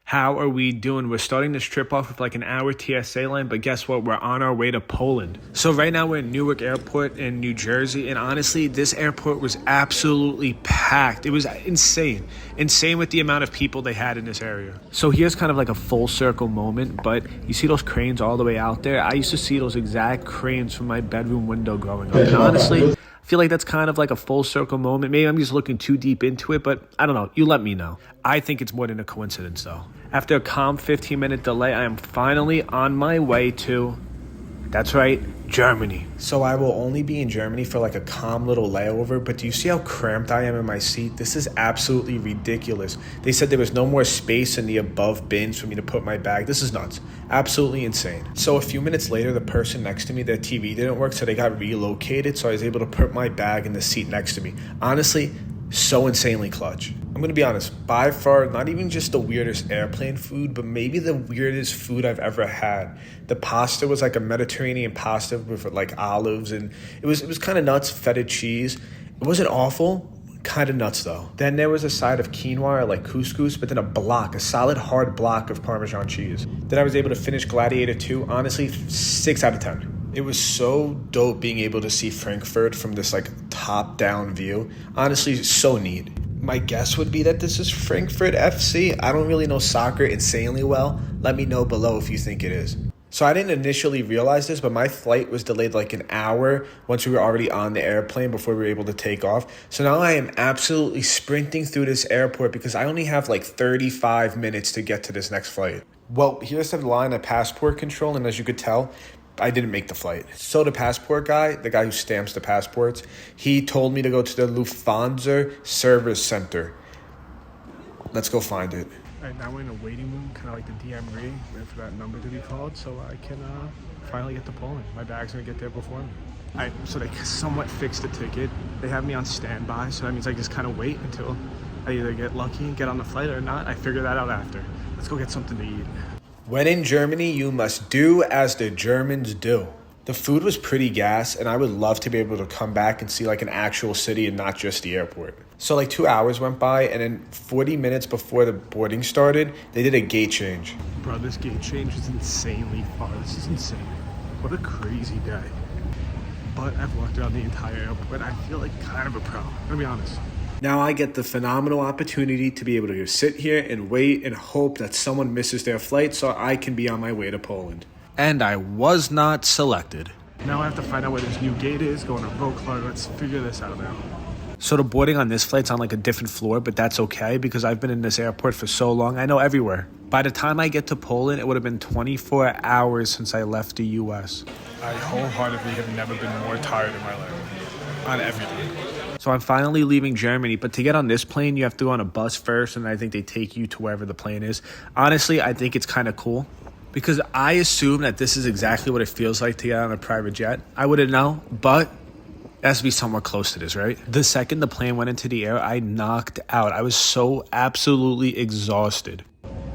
How are we doing? We're starting this trip off with like an hour TSA line, but guess what? We're on our way to Poland. So right now we're in Newark Airport in New Jersey, and honestly, this airport was absolutely packed. It was insane. Insane with the amount of people they had in this area. So here's kind of like a full circle moment, but you see those cranes all the way out there? I used to see those exact cranes from my bedroom window growing up. And honestly, I feel like that's kind of like a full circle moment. Maybe I'm just looking too deep into it, but I don't know. You let me know. I think it's more than a coincidence, though. After a calm 15-minute delay, I am finally on my way to, that's right, Germany. So I will only be in Germany for like a calm little layover, but do you see how cramped I am in my seat? This is absolutely ridiculous. They said there was no more space in the above bins for me to put my bag. This is nuts. Absolutely insane. So a few minutes later, the person next to me, their TV didn't work, so they got relocated, so I was able to put my bag in the seat next to me. Honestly, so insanely clutch. I'm going to be honest, by far, not even just the weirdest airplane food, but maybe the weirdest food I've ever had. The pasta was like a Mediterranean pasta with like olives, and it was kind of nuts, feta cheese. It wasn't awful, kind of nuts though. Then there was a side of quinoa or like couscous, but then a solid hard block of Parmesan cheese. Then I was able to finish Gladiator 2, honestly, 6 out of 10. It was so dope being able to see Frankfurt from this like top-down view. Honestly, so neat. My guess would be that this is Frankfurt FC. I don't really know soccer insanely well. Let me know below if you think it is. So I didn't initially realize this, but my flight was delayed like an hour once we were already on the airplane before we were able to take off. So now I am absolutely sprinting through this airport because I only have like 35 minutes to get to this next flight. Well, here's the line at passport control, and as you could tell, I didn't make the flight. So the passport guy, the guy who stamps the passports, he told me to go to the Lufthansa Service Center. Let's go find it. All right, now we're in a waiting room, kind of like the DMR, waiting for that number to be called so I can finally get to Poland. My bag's gonna get there before me. All right, so they somewhat fixed the ticket. They have me on standby, so that means I just kind of wait until I either get lucky and get on the flight or not. I figure that out after. Let's go get something to eat. When in Germany, you must do as the Germans do. The food was pretty gas, and I would love to be able to come back and see like an actual city and not just the airport. So like 2 hours went by, and then 40 minutes before the boarding started, they did a gate change. Bro, this gate change is insanely far. This is insane. What a crazy day. But I've walked around the entire airport. I feel like kind of a pro. I'm gonna be honest. Now I get the phenomenal opportunity to be able to sit here and wait and hope that someone misses their flight so I can be on my way to Poland. And I was not selected. Now I have to find out where this new gate is, go on a road car. Let's figure this out now. So the boarding on this flight's on like a different floor, but that's okay because I've been in this airport for so long. I know everywhere. By the time I get to Poland, it would have been 24 hours since I left the US. I wholeheartedly have never been more tired in my life. On everything. So I'm finally leaving Germany, but to get on this plane, you have to go on a bus first, and I think they take you to wherever the plane is. Honestly, I think it's kind of cool because I assume that this is exactly what it feels like to get on a private jet. I wouldn't know, but it has to be somewhere close to this, right? The second the plane went into the air, I knocked out. I was so absolutely exhausted.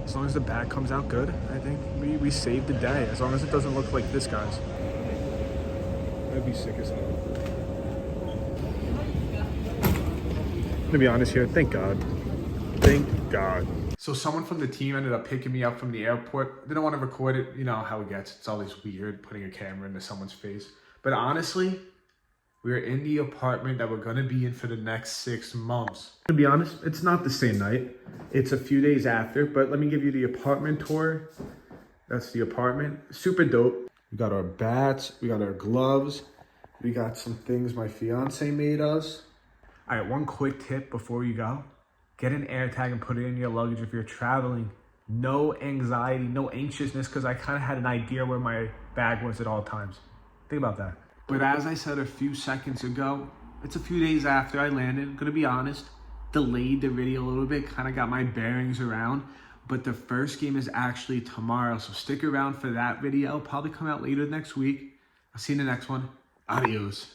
As long as the bag comes out good, I think we saved the day. As long as it doesn't look like this guy's. I'd be sick as hell. To be honest here, thank God. Thank God. So someone from the team ended up picking me up from the airport. Didn't want to record it. You know how it gets. It's always weird putting a camera into someone's face. But honestly, we're in the apartment that we're going to be in for the next 6 months. To be honest, it's not the same night. It's a few days after. But let me give you the apartment tour. That's the apartment. Super dope. We got our bats. We got our gloves. We got some things my fiance made us. All right, one quick tip before you go. Get an AirTag and put it in your luggage if you're traveling. No anxiety, no anxiousness, because I kind of had an idea where my bag was at all times. Think about that. But as I said a few seconds ago, it's a few days after I landed. I'm going to be honest, delayed the video a little bit, kind of got my bearings around. But the first game is actually tomorrow, so stick around for that video. It'll probably come out later next week. I'll see you in the next one. Adios.